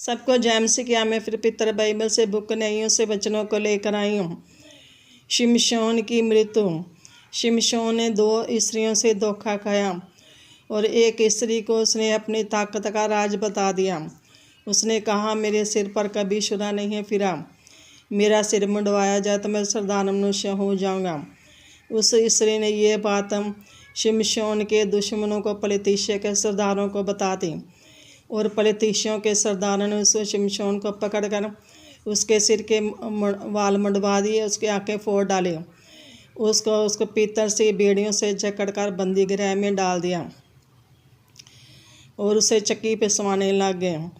सबको जैम से किया। मैं फिर पितर बाइबल से बुक नहीं से वचनों को लेकर आई हूँ। शिमशोन की मृत्यु। शिमशोन ने 2 स्त्रियों से धोखा खाया और एक स्त्री को उसने अपनी ताकत का राज बता दिया। उसने कहा, मेरे सिर पर कभी छुरा नहीं फिरा, मेरा सिर मुंडवाया जाए तो मैं सरदार मनुष्य हो जाऊंगा। उस स्त्री ने ये बात शिमशोन के दुश्मनों को पलितिशिया के सरदारों को बता दी और पलितिशियों के सरदारों ने उस शिमशोन को पकड़कर उसके सिर के वाल मुंडवा दिए, उसकी आंखें फोड़ डाली, उसको पीतल से बेड़ियों से जकड़कर बंदी गृह में डाल दिया और उसे चक्की पे सवाने लग गए।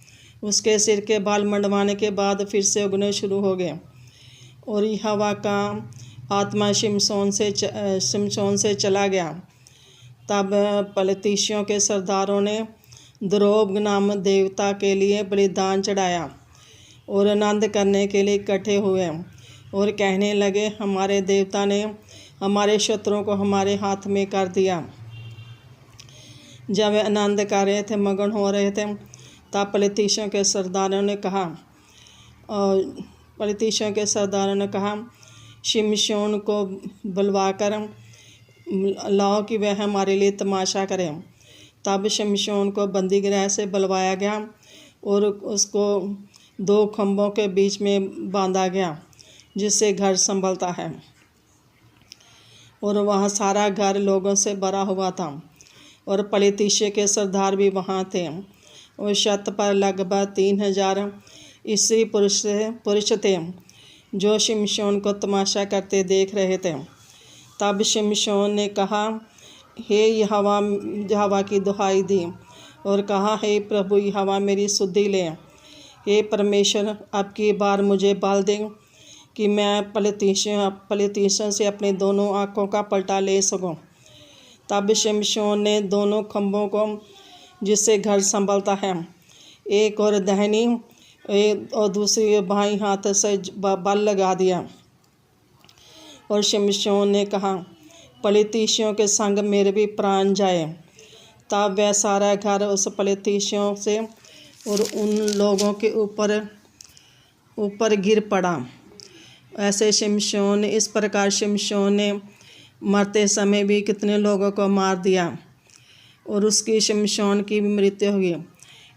उसके सिर के बाल मंडवाने के बाद फिर से उगने शुरू हो गए और यहोवा का आत्मा शिमशोन से चला गया। तब पलितिशियों के सरदारों ने द्रोब नाम देवता के लिए बलिदान चढ़ाया और आनंद करने के लिए इकट्ठे हुए और कहने लगे, हमारे देवता ने हमारे शत्रुओं को हमारे हाथ में कर दिया। जब वे आनंद कर रहे थे, मगन हो रहे थे, तब पलितिशियों के सरदारों ने कहा, शिमशोन को बुलवाकर लाओ कि वह हमारे लिए तमाशा करे। तब शिमशोन को बंदी गृह से बुलवाया गया और उसको 2 खंभों के बीच में बांधा गया जिससे घर संभलता है, और वहाँ सारा घर लोगों से भरा हुआ था और पलितिशिया के सरदार भी वहाँ थे और छत पर लगभग 3000 स्त्री पुरुष थे जो शिमशोन को तमाशा करते देख रहे थे। तब शिमशोन ने कहा, हे यहोवा की दुहाई दी और कहा, हे प्रभु यहोवा मेरी सुधि ले। हे परमेश्वर, अब की बार मुझे बल दे कि मैं पलितिशियों से अपनी दोनों आँखों का पलटा ले सकूं। तब शिमशोन ने 2 खंभों को जिससे घर संभलता है, एक और दाहिनी और दूसरी बाईं हाथ से बल लगा दिया और शिमशोन ने कहा, पलितिशियों के संग मेरे भी प्राण जाए। तब वह सारा घर उस पलितिशियों से और उन लोगों के ऊपर गिर पड़ा। ऐसे इस प्रकार शिमशोन ने मरते समय भी कितने लोगों को मार दिया और उसकी शिमशोन की मृत्यु हुई।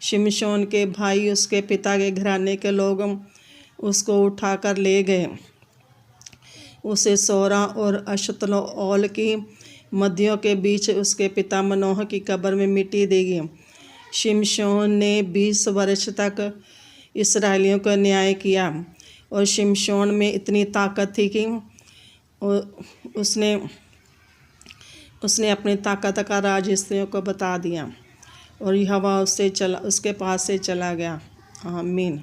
शिमशोन के भाई, उसके पिता के घराने के लोग उसको उठाकर ले गए। उसे सोरा और अश्ताओल की मदियों के बीच उसके पिता मनोह की कब्र में मिट्टी दी गई। शिमशोन ने 20 वर्ष तक इस्राएलियों का न्याय किया और शिमशोन में इतनी ताकत थी कि उसने अपनी ताकत का राज स्त्रियों को बता दिया और यहोवा उसके पास से चला गया। आमीन।